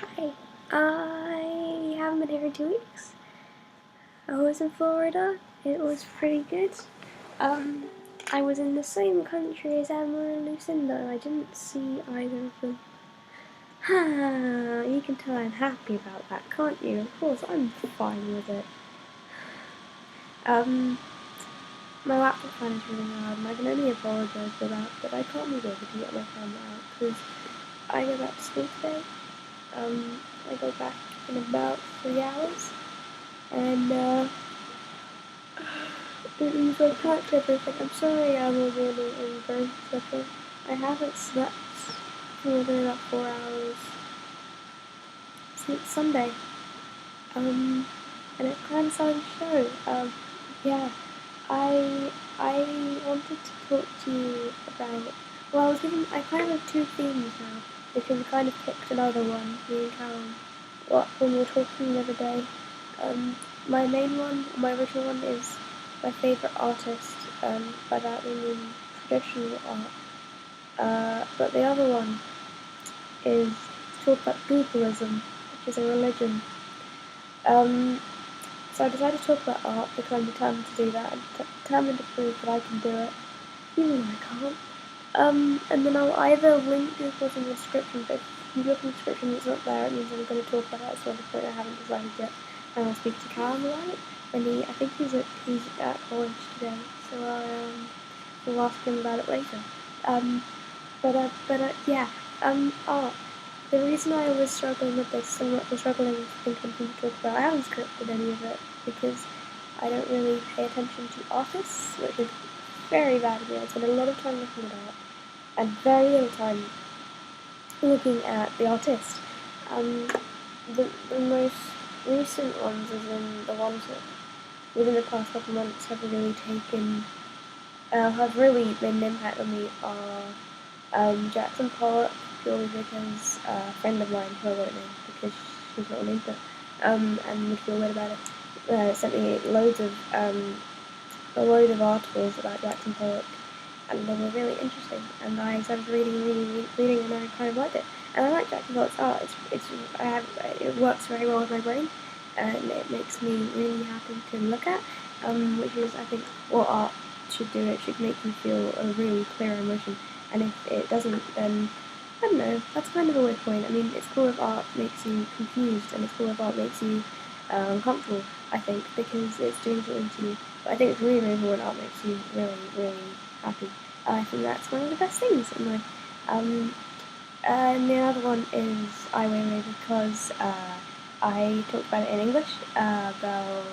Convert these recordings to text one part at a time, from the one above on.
Hi. I haven't been here in 2 weeks. I was in Florida. It was pretty good. Um, I was in the same country as Emma and Lucinda. I didn't see either of them. You can tell I'm happy about that, can't you? Of course, I'm fine with it. Um, my laptop fan is really loud, and I can only apologise for that, but I can't be bothered to get my camera out because I go back to school today. I go back in about 3 hours, and it means I packed everything. I'm sorry I'm a little very slippery. I haven't slept for more than about 4 hours since Sunday. And it's kind of starting to show. Yeah, I wanted to talk to you about. Well, I kind of have two themes now because we kind of picked another one, me and Callum. When we were talking the other day. My main one, my original one is my favourite artist. By that we mean traditional art. But the other one is to talk about Googleism, which is a religion. So I decided to talk about art because I'm determined to do that. I'm determined to prove that I can do it, even though I can't. And then I'll either link Googleism in the description, but if you look in the description and it's not there, it means I'm going to talk about it at some point. I haven't decided yet. And I'll speak to Callum about it. And I think he's at college today, so we'll ask him about it later. Yeah. Art. The reason I was struggling with this and what was struggling with thinking who to talk about, I haven't scripted any of it because I don't really pay attention to artists, which is very bad of me. I spend a lot of time looking at art and very little time looking at the artist. The most recent ones, as in the ones that within the past couple of months have really made an impact on me are Jackson Pollock, purely because a friend of mine, who I won't name because she's not named, but and would feel weird about it, sent me a load of articles about Jackson Pollock, and they were really interesting. And I started reading, and I kind of liked it. And I like Jackson Pollock's art. It works very well with my brain, and it makes me really happy to look at. Which is, I think, what art should do. It should make you feel a really clear emotion. And if it doesn't, then I don't know. That's kind of a weird point. I mean, it's cool if art makes you confused, and it's cool if art makes you uncomfortable. I think because it's doing something to you. But I think it's really, really cool when art makes you really, really happy. I think that's one of the best things in life. And the other one is Ai Weiwei because I talked about it in English about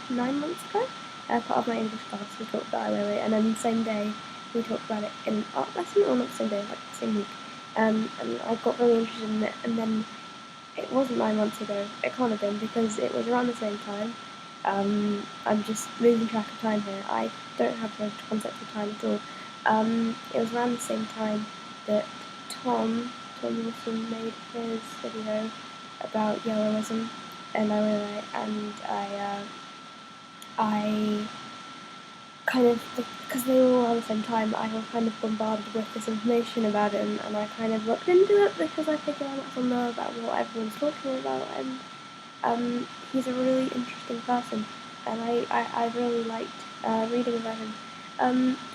9 months ago. Part of my English class, we talked about Ai Weiwei, and then the same day we talked about it in art lesson, or not the same day, like the same week. And I got really interested in it, and then it wasn't 9 months ago. It can't have been because it was around the same time. I'm just losing track of time here. I don't have the concept of time at all. It was around the same time that Tom Wilson made his video about yellowism and I kind of, because they were all at the same time, I was kind of bombarded with this information about it, and I kind of looked into it because I figured I might as well know about what everyone's talking about, and he's a really interesting person, and I really liked reading about him.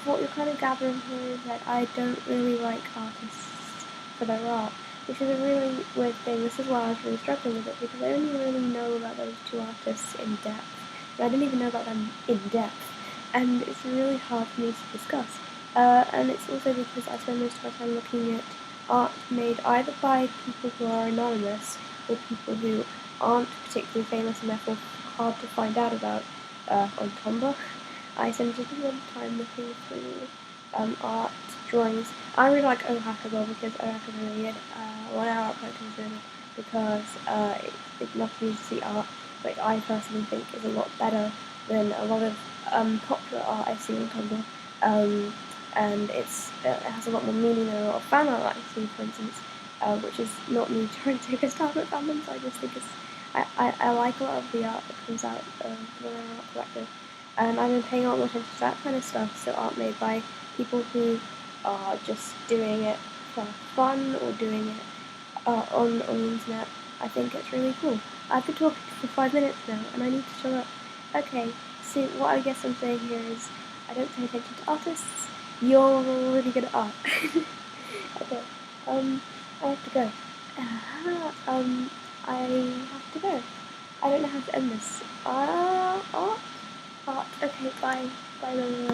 What you're kind of gathering here is that I don't really like artists for their art, which is a really weird thing. This is why I was really struggling with it, because I only really know about those two artists in depth, and I didn't even know about them in depth, and it's really hard for me to discuss. And it's also because I spend most of my time looking at art made either by people who are anonymous or people who aren't particularly famous and therefore hard to find out about on Tumblr. I spend a lot of time looking through art drawings. I really like Ohak as well because Ohak is really good. One of our art collectors is really good because it's enough for you to see art, which I personally think is a lot better than a lot of popular art I see on Tumblr. And it has a lot more meaning than a lot of fan art I see, for instance, which is not me trying to take a stab at fandoms. I just think I like a lot of the art that comes out when I'm an art collector. And I've been paying a lot more attention to that kind of stuff, so art made by people who are just doing it for fun or doing it on the internet. I think it's really cool. I've been talking for 5 minutes now, and I need to shut up. Okay, so what I guess I'm saying here is, I don't pay attention to artists. You're really good at art. Okay, I have to go. I have to go. I don't know how to end this. Art? Art. Okay, bye. Bye, bye, bye.